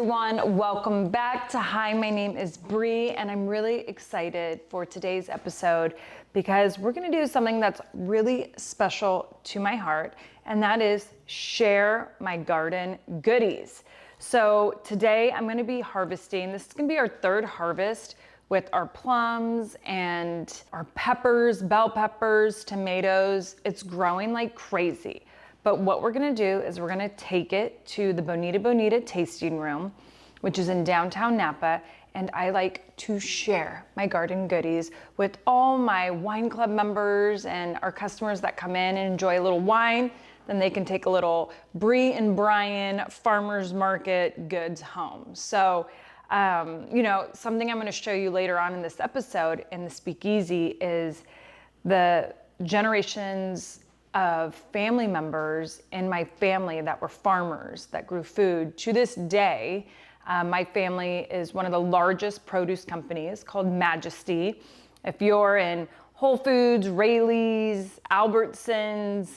everyone, welcome back to Hi, my name is Brie, and I'm really excited for today's episode because we're gonna do something that's really special to my heart, and that is share my garden goodies. So today I'm gonna be harvesting, this is gonna be our third harvest with our plums and our peppers, bell peppers, tomatoes. It's growing like crazy. But what we're gonna do is we're gonna take it to the Bonita Bonita tasting room, which is in downtown Napa, and I like to share my garden goodies with all my wine club members and our customers that come in and enjoy a little wine. Then they can take a little Brie and Brian farmers market goods home. So, something I'm gonna show you later on in this episode in the speakeasy is the generations of family members in my family that were farmers that grew food. To this day, my family is one of the largest produce companies called Majesty. If you're in Whole Foods, Raley's, Albertsons,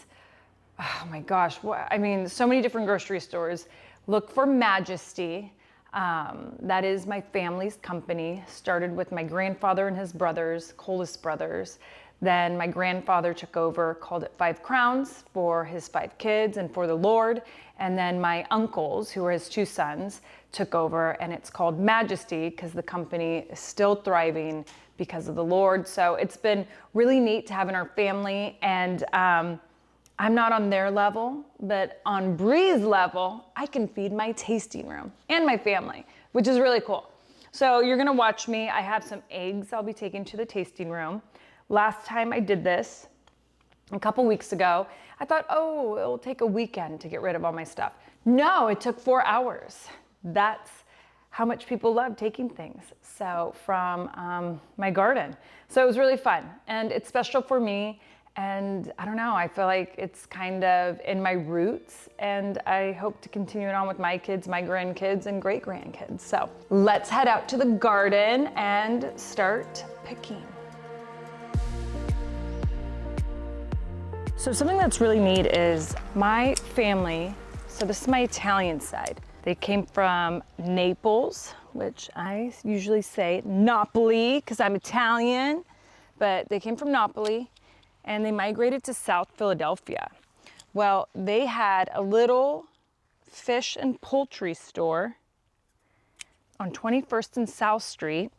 oh my gosh, so many different grocery stores, look for Majesty. That is my family's company. Started with my grandfather and his brothers, Colas brothers. Then my grandfather took over, called it 5 Crowns for his 5 kids and for the Lord. And then my uncles, who were his 2 sons, took over, and it's called Majesty because the company is still thriving because of the Lord. So it's been really neat to have in our family. And I'm not on their level, but on Brie's level, I can feed my tasting room and my family, which is really cool. So you're gonna watch me. I have some eggs I'll be taking to the tasting room. Last time I did this, a couple weeks ago, I thought, oh, it'll take a weekend to get rid of all my stuff. No, it took 4 hours. That's how much people love taking things. So from my garden. So it was really fun, and it's special for me. And I don't know, I feel like it's kind of in my roots, and I hope to continue it on with my kids, my grandkids, and great grandkids. So let's head out to the garden and start picking. So something that's really neat is my family, so this is my Italian side. They came from Naples, which I usually say Napoli because I'm Italian, but they came from Napoli and they migrated to South Philadelphia. Well, they had a little fish and poultry store on 21st and South Street,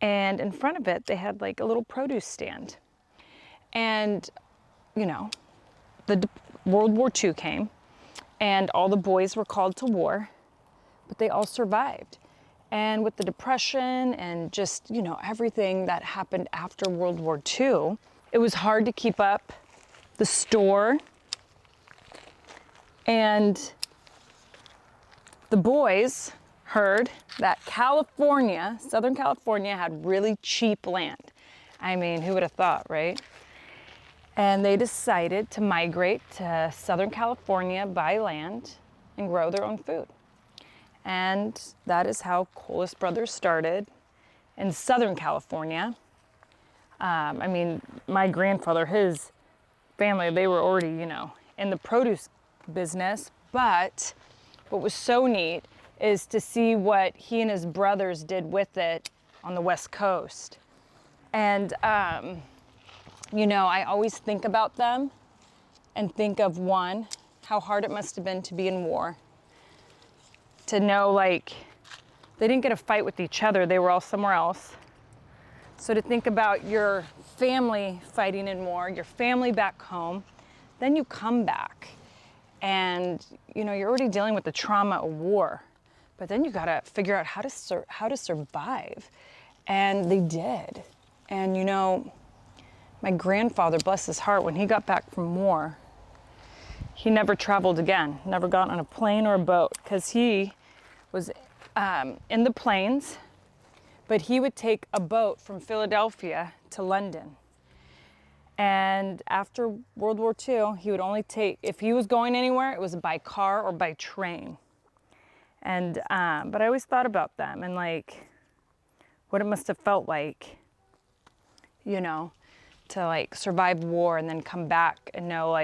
and in front of it, they had like a little produce stand. And the World War II came and all the boys were called to war, but they all survived. And with the Depression and just, everything that happened after World War II, it was hard to keep up the store. And the boys heard that Southern California had really cheap land. I mean, who would have thought, right? And they decided to migrate to Southern California, buy land, and grow their own food. And that is how Colas Brothers started in Southern California. My grandfather, his family, they were already, in the produce business. But what was so neat is to see what he and his brothers did with it on the West Coast. And, I always think about them and think of one, how hard it must have been to be in war. To know, they didn't get a fight with each other, they were all somewhere else. So to think about your family fighting in war, your family back home, then you come back and, you're already dealing with the trauma of war, but then you gotta figure out how to survive. And they did. And, my grandfather, bless his heart, when he got back from war, he never traveled again, never got on a plane or a boat, because he was in the plains, but he would take a boat from Philadelphia to London. And after World War II, he would only if he was going anywhere, it was by car or by train. And, but I always thought about them and what it must have felt like, to survive war and then come back and know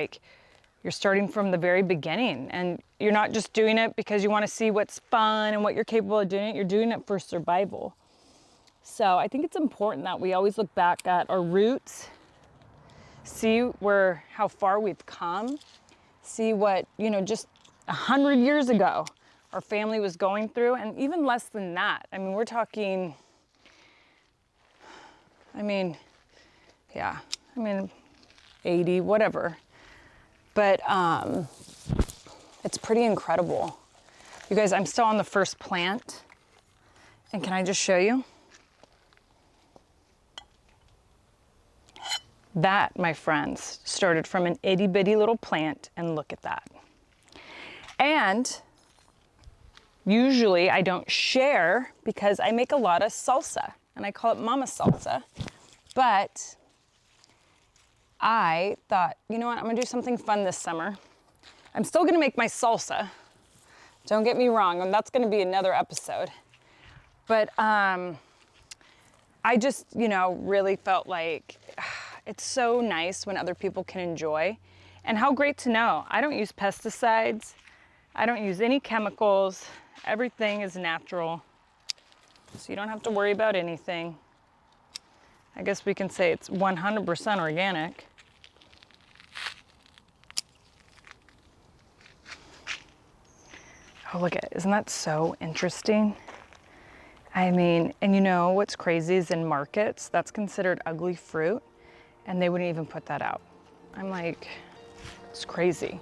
you're starting from the very beginning. And you're not just doing it because you want to see what's fun and what you're capable of doing. You're doing it for survival. So I think it's important that we always look back at our roots, see how far we've come, see what, just 100 years ago our family was going through, and even less than that. I mean, we're talking, 80, whatever. But it's pretty incredible. You guys, I'm still on the first plant. And can I just show you? That, my friends, started from an itty bitty little plant, and look at that. And usually I don't share because I make a lot of salsa, and I call it mama salsa. But I thought, you know what, I'm gonna do something fun this summer. I'm still gonna make my salsa. Don't get me wrong, and that's gonna be another episode. But I just, really felt like it's so nice when other people can enjoy. And how great to know. I don't use pesticides. I don't use any chemicals. Everything is natural. So you don't have to worry about anything. I guess we can say it's 100% organic. Oh, look at it. Isn't that so interesting? I mean, and what's crazy is in markets, that's considered ugly fruit, and they wouldn't even put that out. I'm like, it's crazy.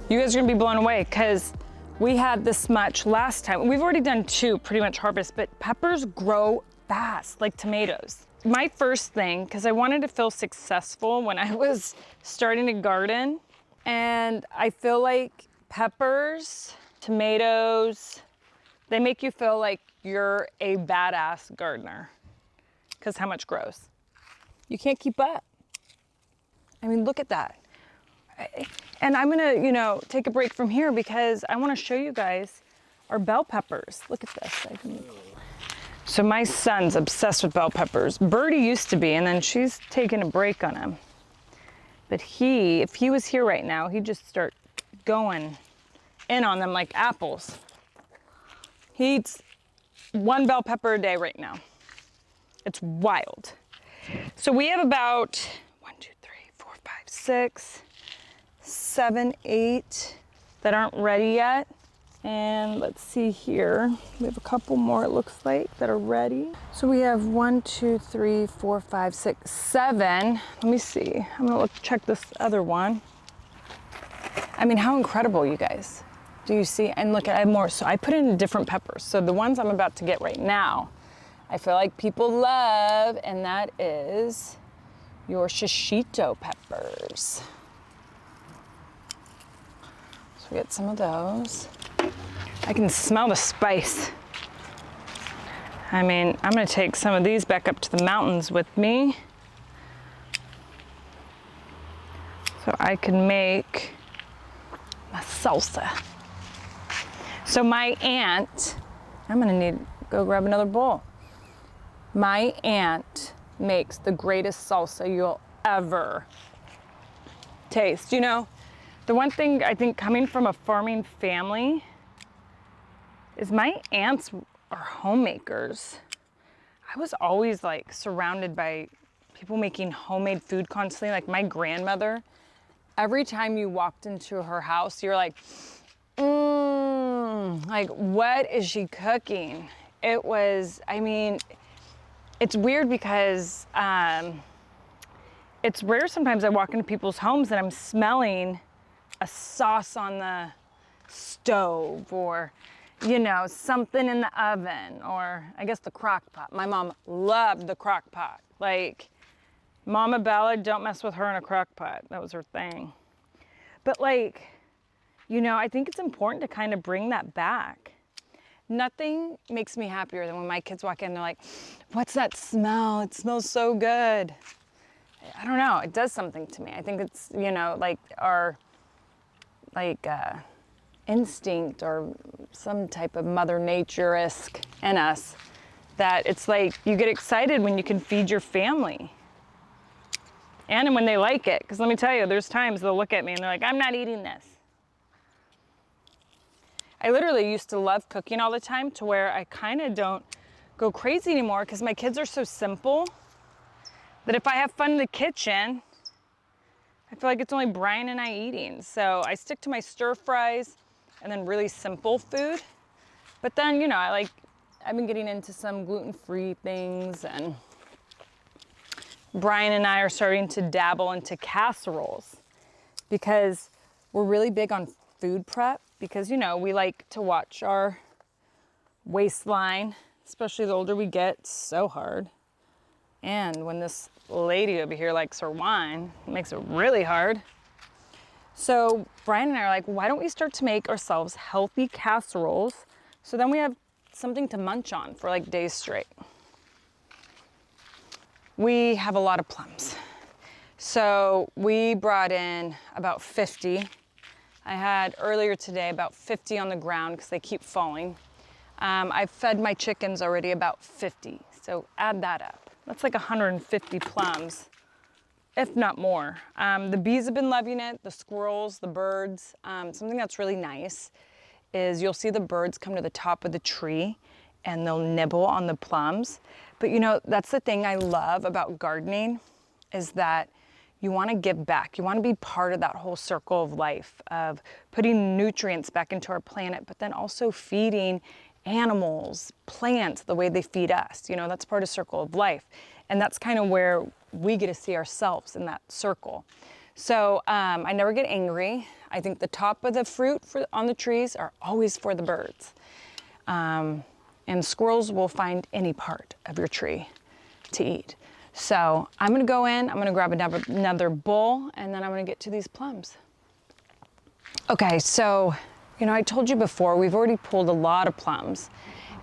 You guys are gonna be blown away because we had this much last time. We've already done 2 pretty much harvests, but peppers grow fast, like tomatoes. My first thing, because I wanted to feel successful when I was starting to garden, and I feel like peppers, tomatoes, they make you feel like you're a badass gardener because how much grows. You can't keep up. I mean, look at that. And I'm gonna, take a break from here because I wanna show you guys our bell peppers. Look at this. So my son's obsessed with bell peppers. Birdie used to be, and then she's taking a break on him. But if he was here right now, he'd just start going in on them like apples. He eats 1 bell pepper a day right now. It's wild. So we have about 1, 2, 3, 4, 5, 6, 7, 8 that aren't ready yet. And let's see here. We have a couple more, it looks like, that are ready. So we have 1, 2, 3, 4, 5, 6, 7. Let me see. I'm gonna check this other one. I mean, how incredible, you guys. Do you see? And look, I have more. So I put in different peppers. So the ones I'm about to get right now, I feel like people love, and that is your shishito peppers. So we get some of those. I can smell the spice. I mean, I'm gonna take some of these back up to the mountains with me so I can make my salsa. So my aunt, I'm gonna need to go grab another bowl. My aunt makes the greatest salsa you'll ever taste. The one thing I think coming from a farming family is my aunts are homemakers. I was always like surrounded by people making homemade food constantly. Like my grandmother, every time you walked into her house, you're like, like what is she cooking? It was, it's weird because it's rare sometimes I walk into people's homes and I'm smelling a sauce on the stove or something in the oven, or I guess the crock pot. My mom loved the crock pot. Like, Mama Bella, don't mess with her in a crock pot. That was her thing. But I think it's important to kind of bring that back. Nothing makes me happier than when my kids walk in, they're like, what's that smell? It smells so good. I don't know, it does something to me. I think it's, our, instinct or some type of Mother Nature-esque in us that it's like you get excited when you can feed your family. And when they like it, because let me tell you, there's times they'll look at me and they're like, I'm not eating this. I literally used to love cooking all the time to where I kind of don't go crazy anymore because my kids are so simple that if I have fun in the kitchen, I feel like it's only Brian and I eating. So I stick to my stir fries and then really simple food. But then, you know, I've been getting into some gluten-free things, and Brian and I are starting to dabble into casseroles because we're really big on food prep because, you know, we like to watch our waistline, especially the older we get. It's so hard. And when this lady over here likes her wine, it makes it really hard. So Brian and I are like, why don't we start to make ourselves healthy casseroles so then we have something to munch on for like days straight. We have a lot of plums. So we brought in about 50. I had earlier today about 50 on the ground because they keep falling. I've fed my chickens already about 50. So add that up. That's like 150 plums, if not more. The bees have been loving it, the squirrels, the birds. Something that's really nice is you'll see the birds come to the top of the tree and they'll nibble on the plums. But you know, that's the thing I love about gardening is that you want to give back. You want to be part of that whole circle of life of putting nutrients back into our planet, but then also feeding animals, plants, the way they feed us. You know, that's part of circle of life. And that's kind of where we get to see ourselves in that circle. So I never get angry. I think the top of the fruit on the trees are always for the birds. And squirrels will find any part of your tree to eat. So I'm gonna go in, I'm gonna grab another bowl, and then I'm gonna get to these plums. Okay, so, you know, I told you before, we've already pulled a lot of plums,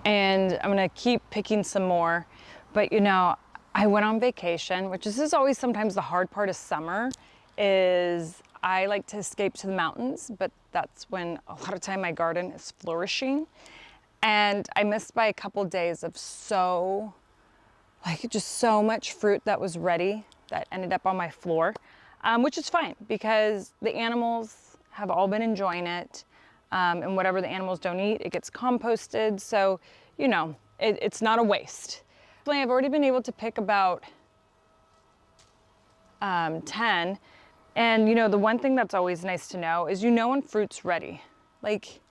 and I'm gonna keep picking some more. But you know, I went on vacation, which this is always sometimes the hard part of summer, is I like to escape to the mountains, but that's when a lot of time my garden is flourishing. And I missed by a couple days of just so much fruit that was ready that ended up on my floor, which is fine because the animals have all been enjoying it. And whatever the animals don't eat, it gets composted. So, you know, it's not a waste. I've already been able to pick about 10. And you know, the one thing that's always nice to know is you know when fruit's ready. Like,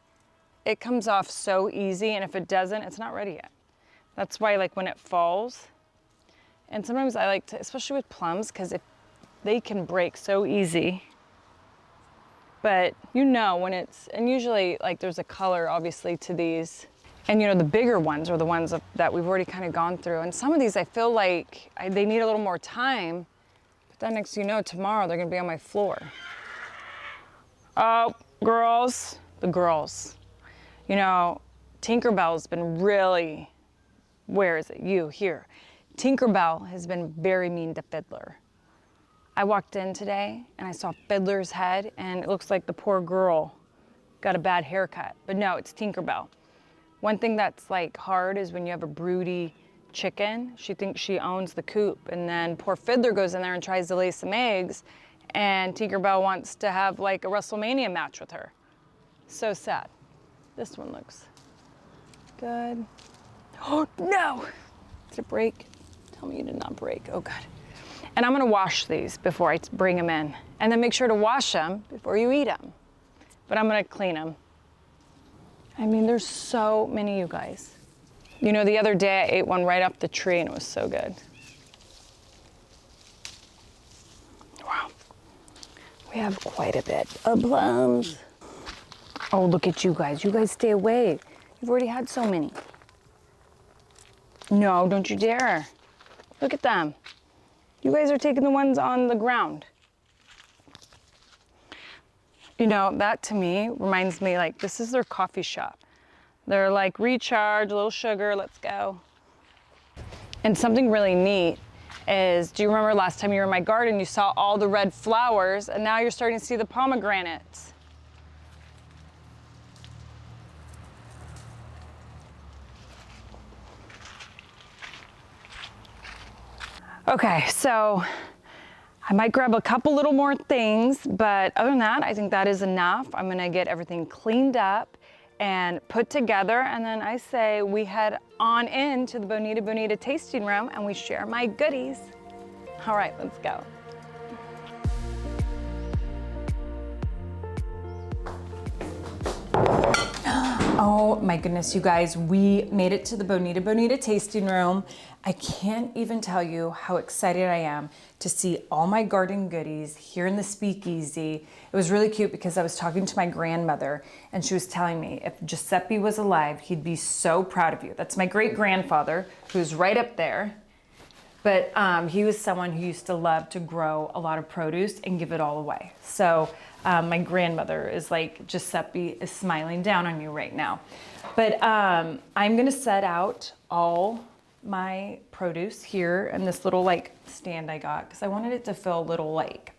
it comes off so easy, and if it doesn't, it's not ready yet. That's why, like, when it falls, and sometimes I like to, especially with plums, because if they can break so easy, but you know when it's, and usually, like, there's a color, obviously, to these. And, you know, the bigger ones are the ones that we've already kind of gone through. And some of these, I feel like they need a little more time, but then next you know, tomorrow they're gonna be on my floor. Oh, the girls. You know, Tinkerbell's been really, where is it? You, here. Tinkerbell has been very mean to Fiddler. I walked in today and I saw Fiddler's head and it looks like the poor girl got a bad haircut. But no, it's Tinkerbell. One thing that's like hard is when you have a broody chicken, she thinks she owns the coop, and then poor Fiddler goes in there and tries to lay some eggs, and Tinkerbell wants to have like a WrestleMania match with her. So sad. This one looks good. Oh no! Did it break? Tell me you did not break. Oh God. And I'm gonna wash these before I bring them in. And then make sure to wash them before you eat them. But I'm gonna clean them. I mean, there's so many, you guys. You know, the other day I ate one right off the tree and it was so good. Wow. We have quite a bit of plums. Oh, look at you guys. You guys stay away. You've already had so many. No, don't you dare. Look at them. You guys are taking the ones on the ground. You know, that to me reminds me, like, this is their coffee shop. They're like, recharge, a little sugar, let's go. And something really neat is, do you remember last time you were in my garden, you saw all the red flowers, and now you're starting to see the pomegranates. Okay, so I might grab a couple little more things, but other than that, I think that is enough. I'm gonna get everything cleaned up and put together, and then I say we head on into the Bonita Bonita tasting room and we share my goodies. All right, let's go. Oh my goodness, you guys, we made it to the Bonita Bonita tasting room. I can't even tell you how excited I am to see all my garden goodies here in the speakeasy. It was really cute because I was talking to my grandmother and she was telling me if Giuseppe was alive, he'd be so proud of you. That's my great grandfather who's right up there. But he was someone who used to love to grow a lot of produce and give it all away. So my grandmother is like, Giuseppe is smiling down on you right now. But I'm gonna set out all my produce here in this little like stand I got because I wanted it to feel a little like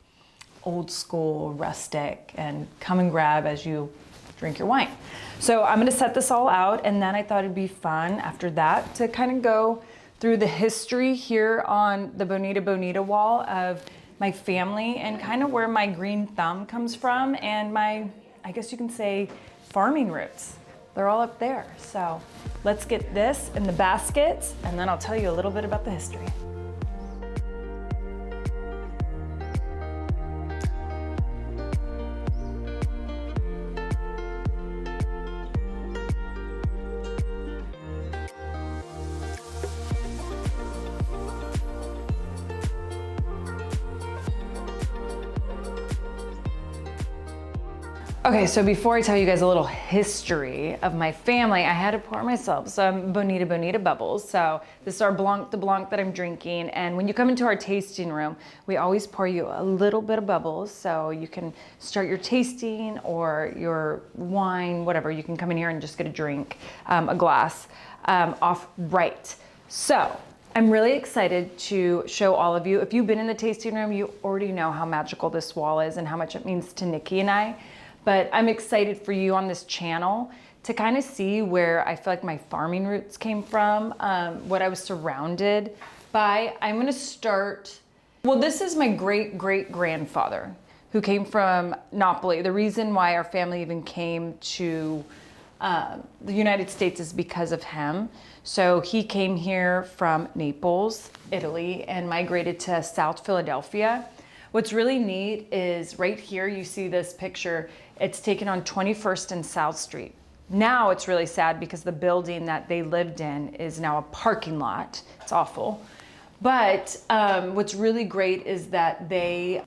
old school, rustic, and come and grab as you drink your wine. So I'm gonna set this all out, and then I thought it'd be fun after that to kind of go through the history here on the Bonita Bonita wall of my family and kind of where my green thumb comes from and my, I guess you can say, farming roots. They're all up there. So let's get this in the baskets and then I'll tell you a little bit about the history. Okay, so before I tell you guys a little history of my family, I had to pour myself some Bonita Bonita bubbles. So this is our Blanc de Blanc that I'm drinking. And when you come into our tasting room, we always pour you a little bit of bubbles so you can start your tasting or your wine, whatever. You can come in here and just get a drink, a glass off right. So I'm really excited to show all of you. If you've been in the tasting room, you already know how magical this wall is and how much it means to Nikki and I. But I'm excited for you on this channel to kind of see where I feel like my farming roots came from, what I was surrounded by. I'm gonna start, well, this is my great-great-grandfather who came from Napoli. The reason why our family even came to the United States is because of him. So he came here from Naples, Italy, and migrated to South Philadelphia. What's really neat is right here, you see this picture. It's taken on 21st and South Street. Now it's really sad because the building that they lived in is now a parking lot. It's awful. But what's really great is that they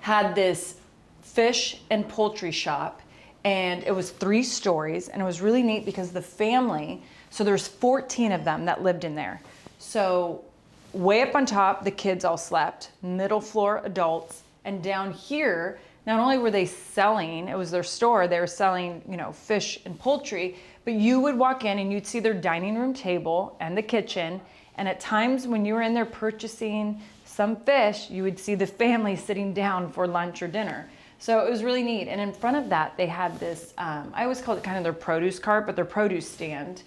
had this fish and poultry shop, and it was 3 stories, and it was really neat because the family, so there's 14 of them that lived in there. So way up on top, the kids all slept, middle floor, adults, and down here, not only were they selling, it was their store, they were selling, you know, fish and poultry, but you would walk in and you'd see their dining room table and the kitchen, and at times when you were in there purchasing some fish, you would see the family sitting down for lunch or dinner. So it was really neat, and in front of that, they had this, I always called it kind of their produce cart, but their produce stand,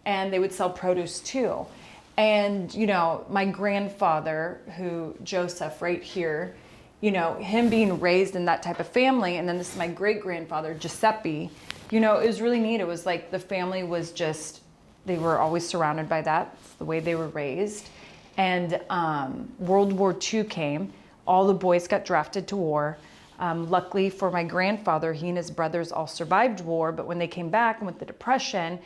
and they would sell produce too. And, you know, my grandfather, Joseph, right here, you know, him being raised in that type of family, and then this is my great-grandfather, Giuseppe, you know, it was really neat. It was like the family was just, they were always surrounded by that. It's the way they were raised. And World War II came. All the boys got drafted to war. Luckily for my grandfather, he and his brothers all survived war, but when they came back and with the Depression,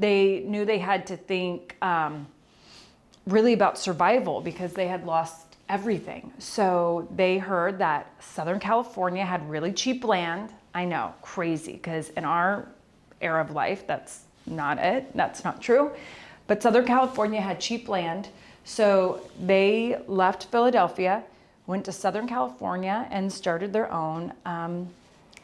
they knew they had to think really about survival because they had lost everything. So they heard that Southern California had really cheap land. I know, crazy, because in our era of life, that's not it. That's not true. But Southern California had cheap land. So they left Philadelphia, went to Southern California, and started their own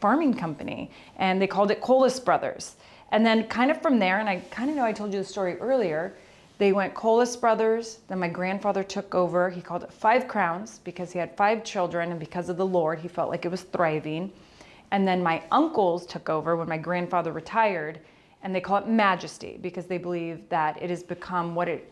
farming company. And they called it Colas Brothers. And then kind of from there, and I kind of know I told you the story earlier, they went Colas Brothers, then my grandfather took over. He called it 5 Crowns because he had 5 children, and because of the Lord, he felt like it was thriving. And then my uncles took over when my grandfather retired, and they call it Majesty because they believe that it has become what it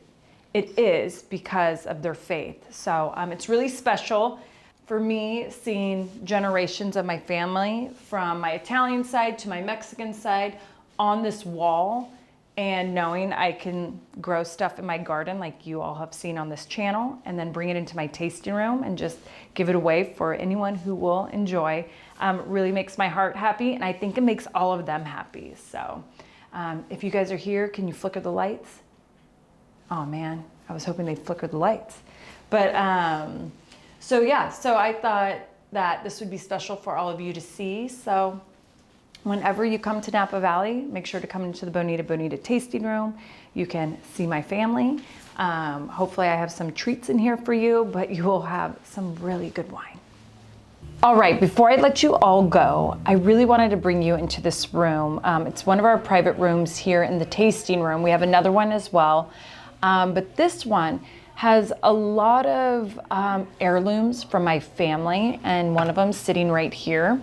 it is because of their faith. So it's really special for me seeing generations of my family from my Italian side to my Mexican side on this wall, and knowing I can grow stuff in my garden like you all have seen on this channel, and then bring it into my tasting room and just give it away for anyone who will enjoy. Really makes my heart happy, and I think it makes all of them happy. So if you guys are here, can you flicker the lights? Oh man, I was hoping they'd flicker the lights. But so yeah, so I thought that this would be special for all of you to see. So whenever you come to Napa Valley, make sure to come into the Bonita Bonita tasting room. You can see my family. Hopefully I have some treats in here for you, but you will have some really good wine. All right, before I let you all go, I really wanted to bring you into this room. It's one of our private rooms here in the tasting room. We have another one as well, but this one has a lot of heirlooms from my family, and one of them sitting right here.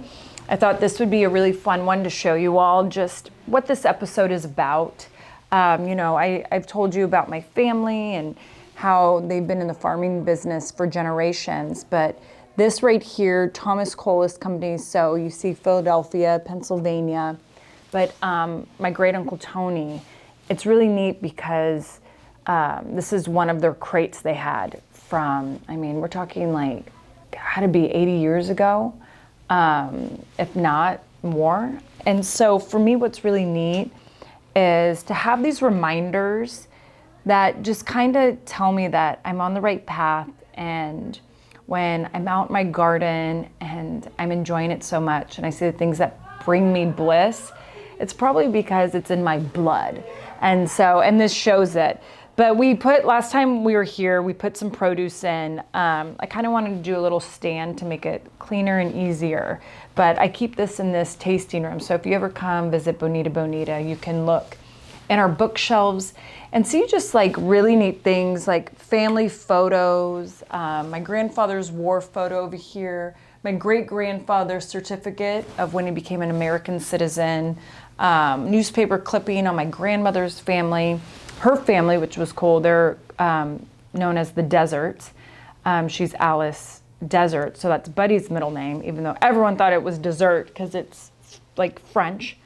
I thought this would be a really fun one to show you all just what this episode is about. You know, I've told you about my family and how they've been in the farming business for generations, but this right here, Thomas Colas Company, so you see Philadelphia, Pennsylvania, but my great uncle Tony, it's really neat because this is one of their crates they had from, I mean, we're talking like, had to be 80 years ago. If not more. And so for me, what's really neat is to have these reminders that just kind of tell me that I'm on the right path. And when I'm out in my garden and I'm enjoying it so much, and I see the things that bring me bliss, it's probably because it's in my blood. And so, and this shows it. But we put, last time we were here, we put some produce in. I kind of wanted to do a little stand to make it cleaner and easier. But I keep this in this tasting room. So if you ever come visit Bonita Bonita, you can look in our bookshelves and see just like really neat things like family photos, my grandfather's war photo over here, my great-grandfather's certificate of when he became an American citizen, newspaper clipping on my grandmother's family, her family, which was cool. They're known as the Deserts. She's Alice Desert, so that's Buddy's middle name, even though everyone thought it was dessert because it's like French.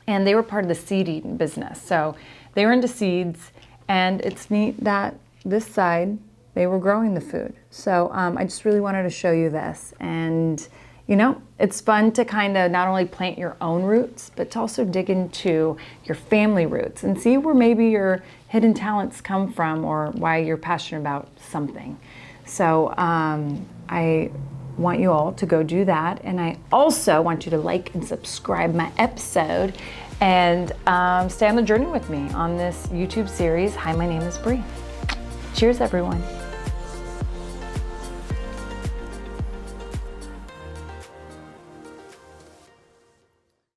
And they were part of the seed eating business. So they were into seeds, and it's neat that this side, they were growing the food. So I just really wanted to show you this. And you know, it's fun to kind of not only plant your own roots, but to also dig into your family roots and see where maybe your hidden talents come from or why you're passionate about something. So I want you all to go do that. And I also want you to like and subscribe my episode and stay on the journey with me on this YouTube series. Hi, my name is Brie. Cheers, everyone.